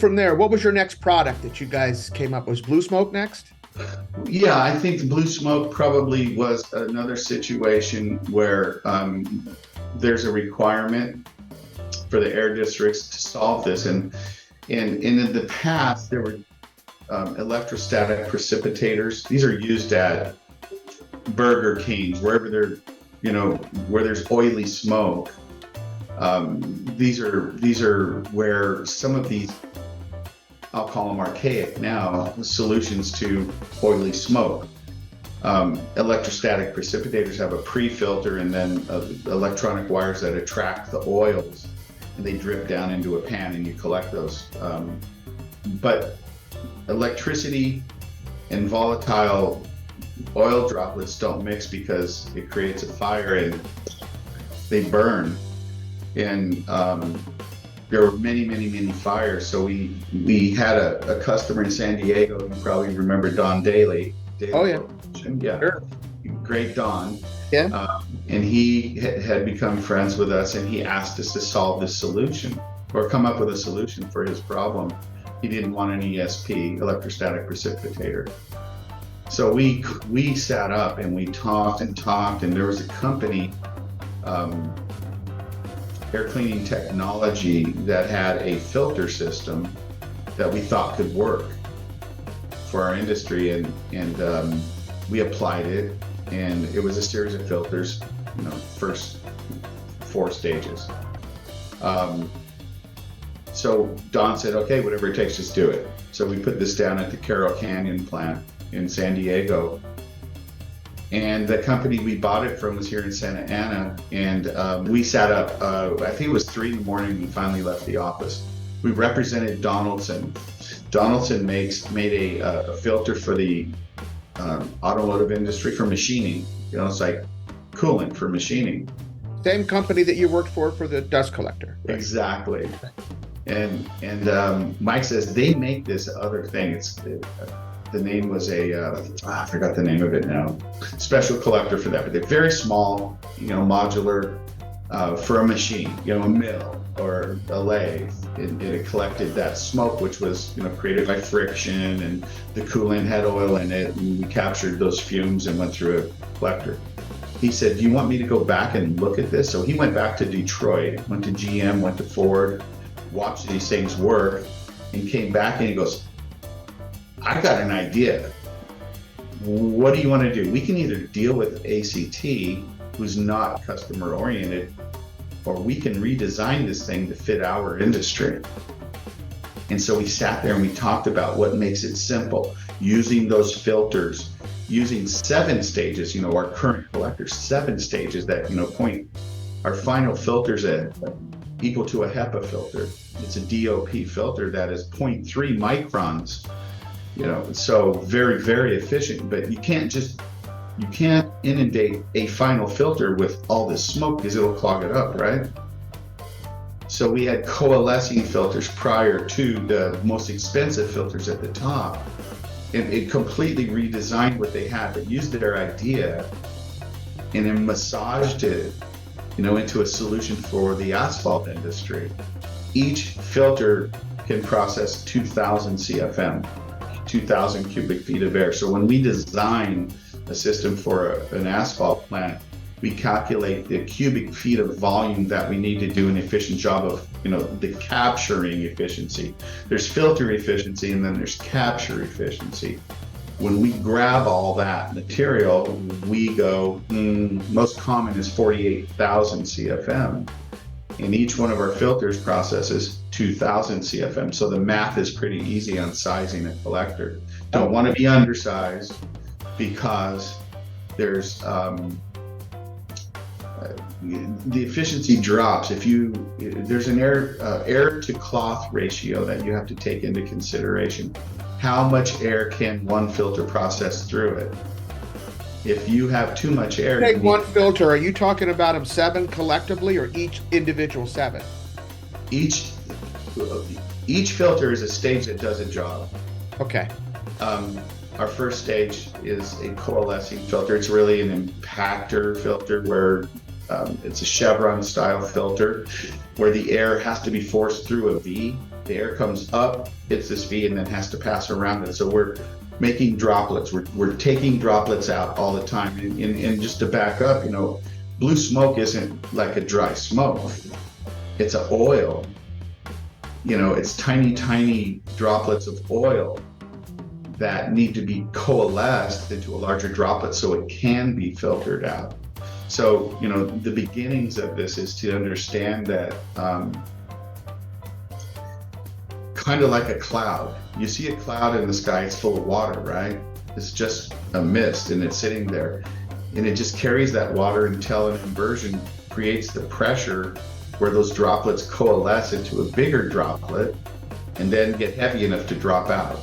from there. What was your next product that you guys came up with? Was Blue Smoke next? Yeah, I think the blue smoke probably was another situation where there's a requirement for the air districts to solve this. And in the past, there were electrostatic precipitators. These are used at Burger Kings, wherever where there's oily smoke. These are where some of these, I'll call them archaic now, solutions to oily smoke. Electrostatic precipitators have a pre-filter and then electronic wires that attract the oils, and they drip down into a pan and you collect those. But electricity and volatile oil droplets don't mix because it creates a fire and they burn. And there were many fires. So we had a customer in San Diego. You probably remember Don Daly. Oh yeah, yeah, sure. Great Don. Yeah. And he had become friends with us, and he asked us to solve this solution or come up with a solution for his problem. He didn't want an ESP, electrostatic precipitator. So we sat up and we talked, and there was a company, air cleaning technology, that had a filter system that we thought could work for our industry, and we applied it, and it was a series of filters, first 4 stages. So Don said, okay, whatever it takes, just do it. So we put this down at the Carroll Canyon plant in San Diego. And the company we bought it from was here in Santa Ana. And we sat up, I think it was 3 in the morning, we finally left the office. We represented Donaldson. Donaldson made a filter for the automotive industry for machining. It's like coolant for machining. Same company that you worked for the dust collector. Right? Exactly. And Mike says they make this other thing. The name was I forgot the name of it now. Special collector for that, but they're very small, modular for a machine, a mill or a lathe. It collected that smoke, which was created by friction, and the coolant had oil in it, and we captured those fumes and went through a collector. He said, do you want me to go back and look at this? So he went back to Detroit, went to GM, went to Ford, watched these things work, and came back and he goes, I got an idea. What do you want to do? We can either deal with ACT, who's not customer oriented, or we can redesign this thing to fit our industry. And so we sat there and we talked about what makes it simple, using those filters, using 7 stages, our current collector, 7 stages that, point our final filters at equal to a HEPA filter. It's a DOP filter that is 0.3 microns, so very, very efficient, but you can't inundate a final filter with all this smoke because it'll clog it up, right? So we had coalescing filters prior to the most expensive filters at the top. And it completely redesigned what they had, but used their idea and then massaged it, into a solution for the asphalt industry. Each filter can process 2,000 CFM, 2,000 cubic feet of air. So when we design a system for an asphalt plant, we calculate the cubic feet of volume that we need to do an efficient job of, the capturing efficiency. There's filter efficiency and then there's capture efficiency. When we grab all that material, we go, most common is 48,000 CFM. And each one of our filters processes 2,000 CFM. So the math is pretty easy on sizing a collector. Don't want to be undersized because there's the efficiency drops if there's an air to cloth ratio that you have to take into consideration. How much air can one filter process through it? If you have too much air, take one filter. Are you talking about them 7 collectively, or each individual 7? Each filter is a stage that does a job. Okay. Our first stage is a coalescing filter. It's really an impactor filter where it's a chevron style filter where the air has to be forced through a V The air comes up, hits this V, and then has to pass around it. So we're making droplets. We're taking droplets out all the time. And just to back up, blue smoke isn't like a dry smoke. It's an oil. It's tiny, tiny droplets of oil that need to be coalesced into a larger droplet so it can be filtered out. So, the beginnings of this is to understand that kind of like a cloud. You see a cloud in the sky, it's full of water, right? It's just a mist and it's sitting there. And it just carries that water until an inversion creates the pressure where those droplets coalesce into a bigger droplet and then get heavy enough to drop out.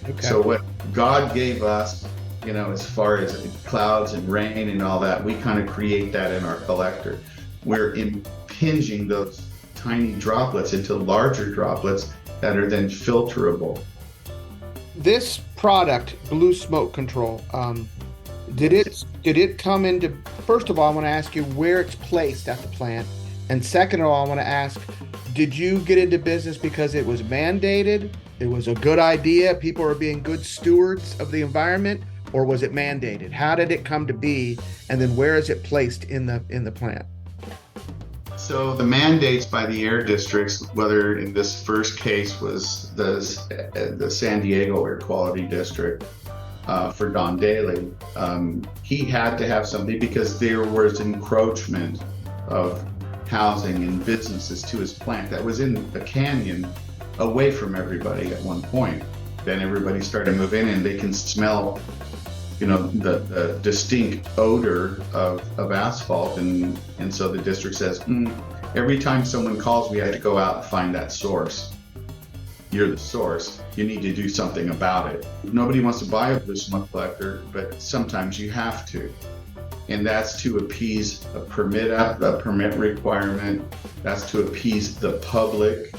Okay. So what God gave us, as far as clouds and rain and all that, we kind of create that in our collector. We're impinging those tiny droplets into larger droplets that are then filterable. This product, Blue Smoke Control, did it come into, first of all, I want to ask you where it's placed at the plant. And second of all, I want to ask, did you get into business because it was mandated? It was a good idea, people are being good stewards of the environment, or was it mandated? How did it come to be? And then where is it placed in the plant? So the mandates by the air districts, whether in this first case was the San Diego Air Quality District for Don Daly, he had to have something because there was encroachment of housing and businesses to his plant that was in a canyon away from everybody at one point. Then everybody started moving in and they can smell the distinct odor of asphalt, and so the district says, every time someone calls, we have to go out and find that source. You're the source. You need to do something about it. Nobody wants to buy a blue smoke collector, but sometimes you have to. And that's to appease a permit requirement. That's to appease the public,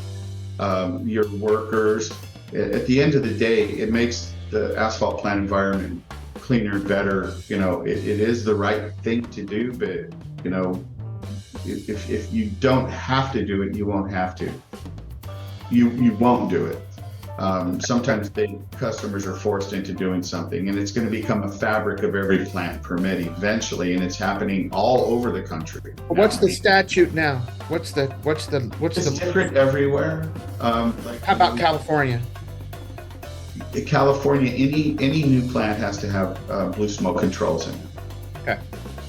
your workers. At the end of the day, it makes the asphalt plant environment cleaner, better. It is the right thing to do, but if you don't have to do it, you won't have to. You won't do it. Sometimes customers are forced into doing something, and it's going to become a fabric of every plant permit eventually, and it's happening all over the country. What's the statute now? What's the It's different everywhere. How about California? California, any new plant has to have blue smoke controls in it. Okay.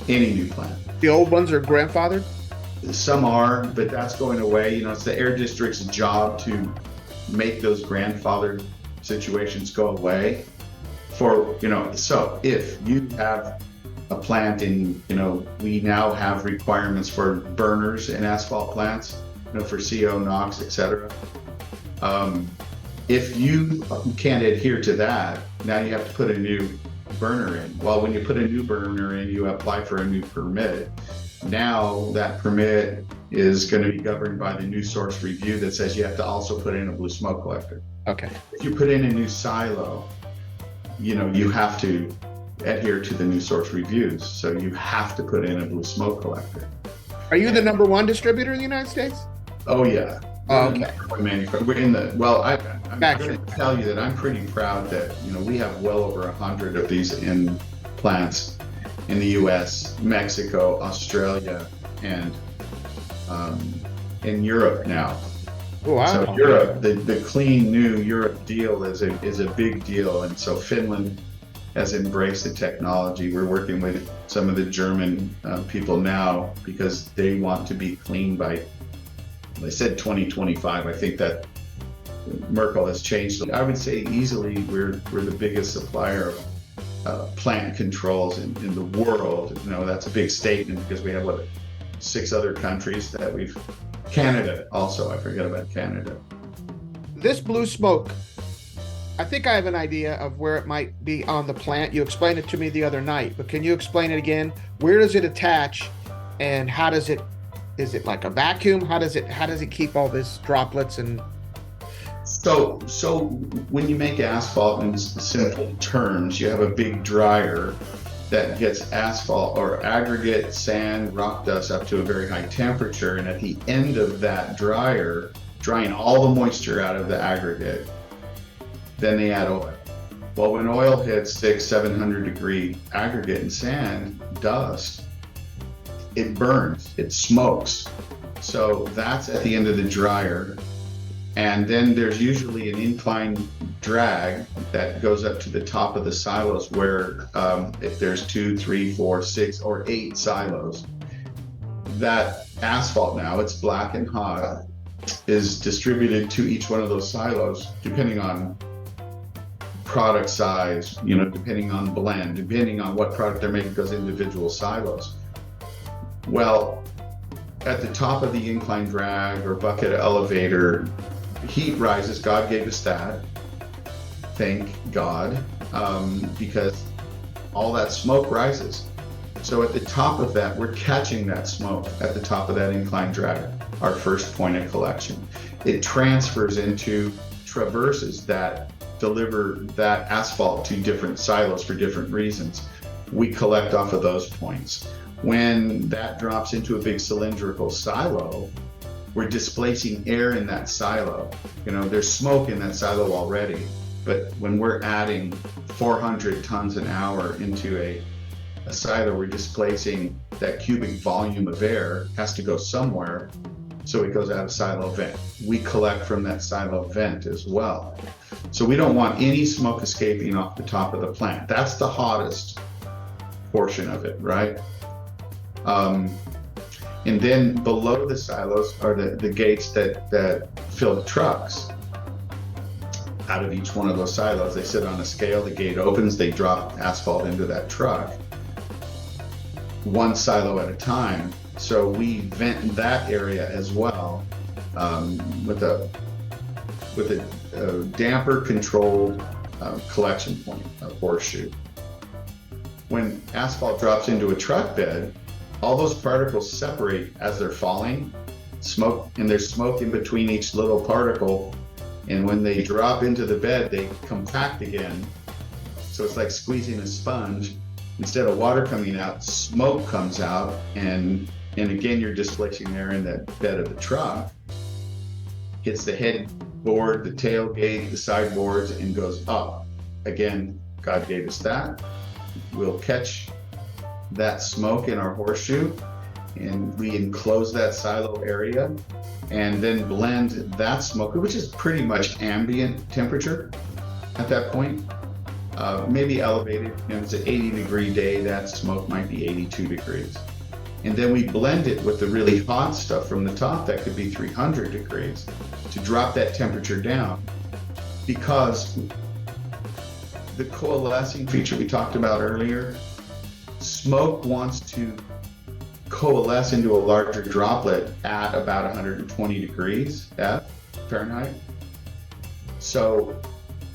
Any new plant. The old ones are grandfathered? Some are, but that's going away. It's the air district's job to make those grandfathered situations go away. So if you have a plant and, we now have requirements for burners in asphalt plants, for CO, NOx, etc. If you can't adhere to that, now you have to put a new burner in. Well, when you put a new burner in, you apply for a new permit. Now that permit is going to be governed by the new source review that says you have to also put in a blue smoke collector. Okay. If you put in a new silo, you have to adhere to the new source reviews. So you have to put in a blue smoke collector. Are you the number one distributor in the United States? Oh yeah. Okay. We're in the, well, I'm going to tell you that I'm pretty proud that, we have well over 100 of these in plants in the US, Mexico, Australia, and in Europe now. Oh, wow. So Europe, the clean new Europe deal is a big deal. And so Finland has embraced the technology. We're working with some of the German people now because they want to be clean by, they said 2025. I think that Merkel has changed. I would say easily we're the biggest supplier of plant controls in the world. That's a big statement because we have 6 other countries that Canada also, I forget about Canada. This blue smoke, I think I have an idea of where it might be on the plant. You explained it to me the other night, but can you explain it again? Where does it attach and how does it, is it like a vacuum? How does it keep all these droplets and? So when you make asphalt in simple terms, you have a big dryer that gets asphalt or aggregate, sand, rock dust up to a very high temperature. And at the end of that dryer, drying all the moisture out of the aggregate. Then they add oil. Well, when oil hits 600-700 degree aggregate and sand, dust, it burns, it smokes. So that's at the end of the dryer. And then there's usually an incline drag that goes up to the top of the silos where if there's 2, 3, 4, 6, or 8 silos, that asphalt now, it's black and hot, is distributed to each one of those silos depending on product size, depending on blend, depending on what product they're making, those individual silos. Well, at the top of the incline drag or bucket elevator, heat rises. God gave us that. Thank God, because all that smoke rises. So at the top of that, we're catching that smoke at the top of that incline drag, our first point of collection. It transfers into traverses that deliver that asphalt to different silos for different reasons. We collect off of those points. When that drops into a big cylindrical silo, we're displacing air in that silo. There's smoke in that silo already, but when we're adding 400 tons an hour into a silo, we're displacing that cubic volume of air, has to go somewhere, so it goes out of silo vent. We collect from that silo vent as well. So we don't want any smoke escaping off the top of the plant. That's the hottest portion of it, right? And then below the silos are the gates that fill the trucks. Out of each one of those silos, they sit on a scale, the gate opens, they drop asphalt into that truck, one silo at a time. So we vent that area as well with a damper controlled collection point, a horseshoe. When asphalt drops into a truck bed, all those particles separate as they're falling, and there's smoke in between each little particle. And when they drop into the bed, they compact again. So it's like squeezing a sponge. Instead of water coming out, smoke comes out, and again, you're displacing air in that bed of the truck. Hits the headboard, the tailgate, the sideboards, and goes up. Again, God gave us that. We'll catch that smoke in our horseshoe, and we enclose that silo area, and then blend that smoke, which is pretty much ambient temperature at that point. Maybe elevated. If it's an 80-degree day, that smoke might be 82 degrees. And then we blend it with the really hot stuff from the top that could be 300 degrees to drop that temperature down, because the coalescing feature we talked about earlier, smoke wants to coalesce into a larger droplet at about 120 degrees Fahrenheit. So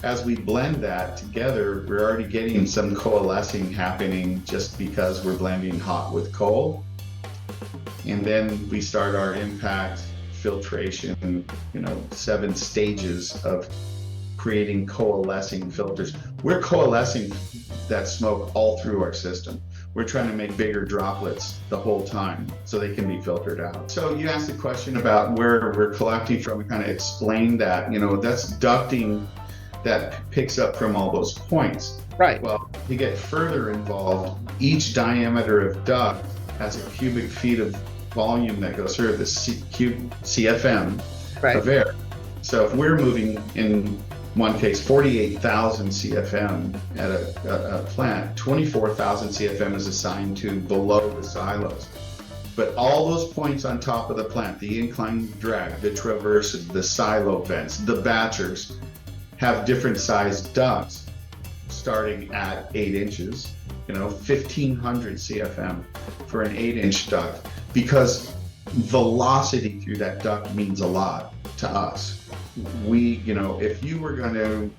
as we blend that together, we're already getting some coalescing happening just because we're blending hot with cold. And then we start our impact filtration, 7 stages of creating coalescing filters. We're coalescing that smoke all through our system. We're trying to make bigger droplets the whole time so they can be filtered out. So you asked the question about where we're collecting from. We kind of explained that, that's ducting that picks up from all those points. Right. Well, to get further involved, each diameter of duct has a cubic feet of volume that goes through the CFM of air. So if we're moving, in one case, 48,000 CFM at a plant, 24,000 CFM is assigned to below the silos. But all those points on top of the plant, the incline drag, the traverses, the silo vents, the batchers, have different sized ducts, starting at 8 inches, 1,500 CFM for an 8-inch duct, because velocity through that duct means a lot to us. If you were going to,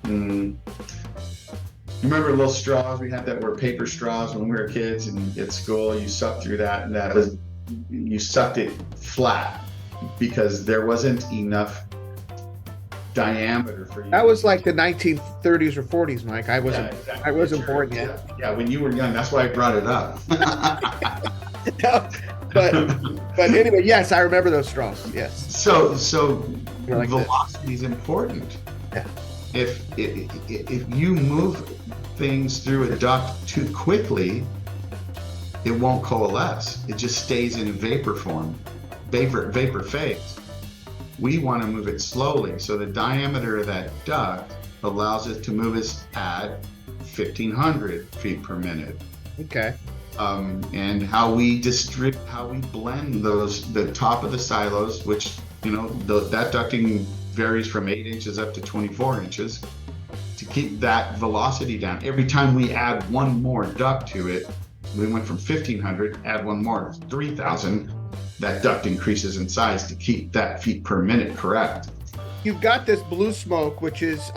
remember little straws we had that were paper straws when we were kids and at school, you sucked through that, and you sucked it flat because there wasn't enough diameter for you. That was like the 1930s or 40s, Mike. I wasn't born yet. Yeah, when you were young, that's why I brought it up. But anyway, yes, I remember those straws. Yes. So You're like this. velocity is important. Yeah. If you move things through a duct too quickly, it won't coalesce. It just stays in vapor form, vapor phase. We want to move it slowly, so the diameter of that duct allows it to move at 1,500 feet per minute. Okay. And how we blend the top of the silos, which, that ducting varies from 8 inches up to 24 inches, to keep that velocity down. Every time we add one more duct to it, we went from 1,500, add one more, 3,000, that duct increases in size to keep that feet per minute correct. You've got this blue smoke, which is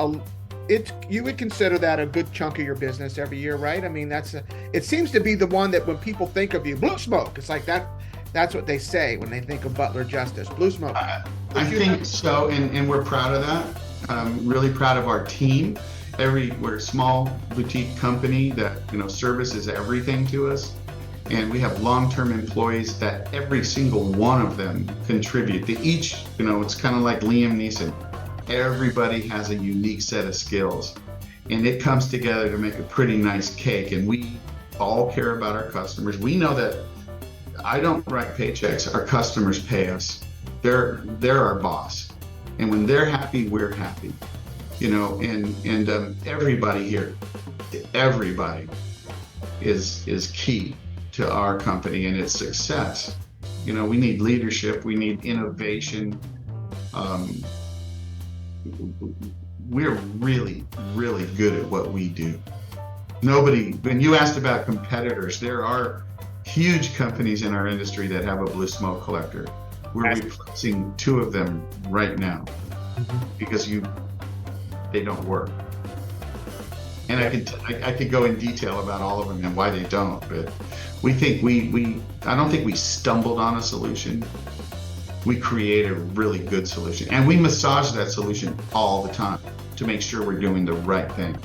you would consider that a good chunk of your business every year, right? I mean, it seems to be the one that when people think of you, blue smoke, it's like that's what they say when they think of Butler-Justice, blue smoke. I think so, and we're proud of that. Really proud of our team. We're a small boutique company that, service is everything to us. And we have long-term employees that every single one of them contribute. They each, it's kind of like Liam Neeson. Everybody has a unique set of skills, and it comes together to make a pretty nice cake. And we all care about our customers. We know that I don't write paychecks. Our customers pay us. They're our boss. And when they're happy, we're happy. And everybody here, everybody is key to our company and its success. We need leadership, we need innovation. We're really, really good at what we do. When you asked about competitors, there are huge companies in our industry that have a blue smoke collector. We're replacing 2 of them right now because they don't work. And I could go in detail about all of them and why they don't, but we think I don't think we stumbled on a solution. We create a really good solution, and we massage that solution all the time to make sure we're doing the right thing.